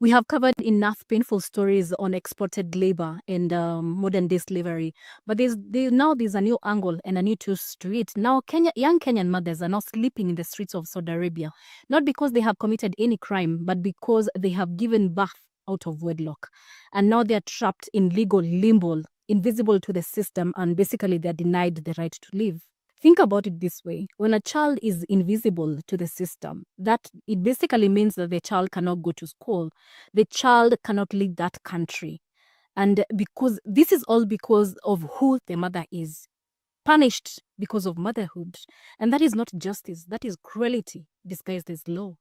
We have covered enough painful stories on exported labor and modern day slavery, but now there's a new angle and a new twist to it. Now, young Kenyan mothers are now sleeping in the streets of Saudi Arabia, not because they have committed any crime, but because they have given birth out of wedlock. And now they're trapped in legal limbo, invisible to the system, and basically they're denied the right to live. Think about it this way. When a child is invisible to the system, that it basically means that the child cannot go to school. The child cannot leave that country. And because this is all because of who the mother is. Punished because of motherhood. And that is not justice. That is cruelty disguised as law.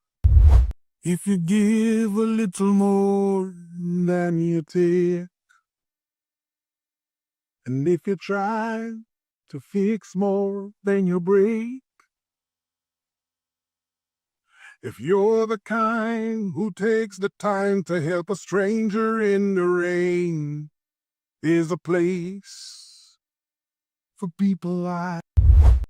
If you give a little more than you take, and if you try to fix more than you break, if you're the kind who takes the time to help a stranger in the rain, there's a place for people like.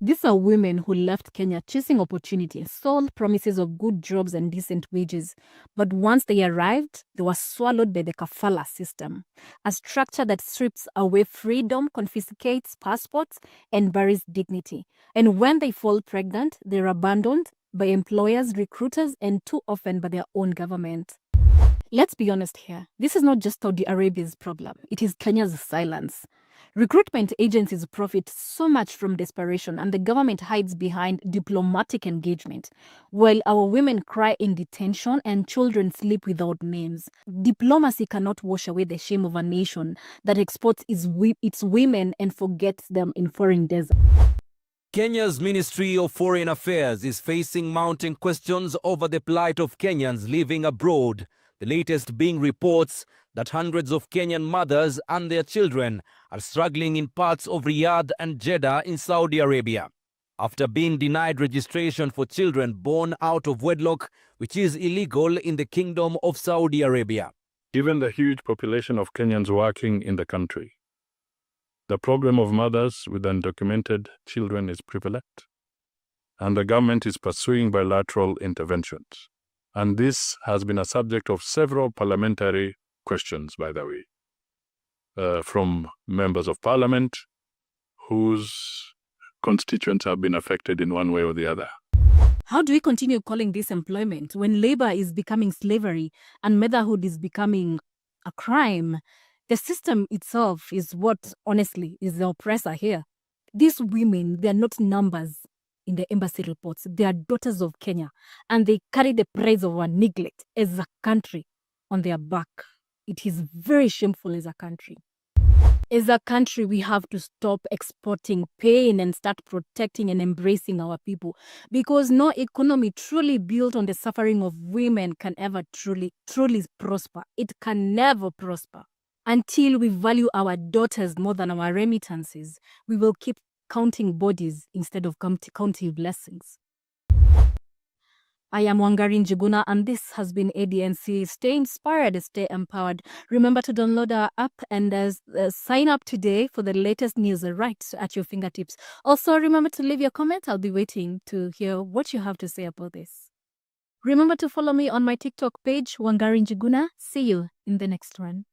These are women who left Kenya chasing opportunity, sold promises of good jobs and decent wages. But once they arrived, they were swallowed by the kafala system, a structure that strips away freedom, confiscates passports, and buries dignity. And when they fall pregnant, they're abandoned by employers, recruiters, and too often by their own government. Let's be honest here. This is not just Saudi Arabia's problem. It is Kenya's silence. Recruitment agencies profit so much from desperation, and the government hides behind diplomatic engagement, while our women cry in detention and children sleep without names. Diplomacy cannot wash away the shame of a nation that exports its women and forgets them in foreign deserts. Kenya's Ministry of Foreign Affairs is facing mounting questions over the plight of Kenyans living abroad. The latest being reports that hundreds of Kenyan mothers and their children are struggling in parts of Riyadh and Jeddah in Saudi Arabia, after being denied registration for children born out of wedlock, which is illegal in the Kingdom of Saudi Arabia. Given the huge population of Kenyans working in the country, the problem of mothers with undocumented children is prevalent, and the government is pursuing bilateral interventions. And this has been a subject of several parliamentary questions, by the way, from members of parliament whose constituents have been affected in one way or the other. How do we continue calling this employment when labor is becoming slavery and motherhood is becoming a crime? The system itself is what, honestly, is the oppressor here. These women, they are not numbers in the embassy reports. They are daughters of Kenya, and they carry the price of our neglect as a country on their back. It is very shameful as a country. As a country, we have to stop exporting pain and start protecting and embracing our people, because no economy truly built on the suffering of women can ever truly prosper. It can never prosper. Until we value our daughters more than our remittances, we will keep counting bodies instead of counting blessings. I am Wangari Njuguna, and this has been ADNC. Stay inspired, stay empowered. Remember to download our app and sign up today for the latest news right at your fingertips. Also, remember to leave your comment. I'll be waiting to hear what you have to say about this. Remember to follow me on my TikTok page, Wangari Njuguna. See you in the next one.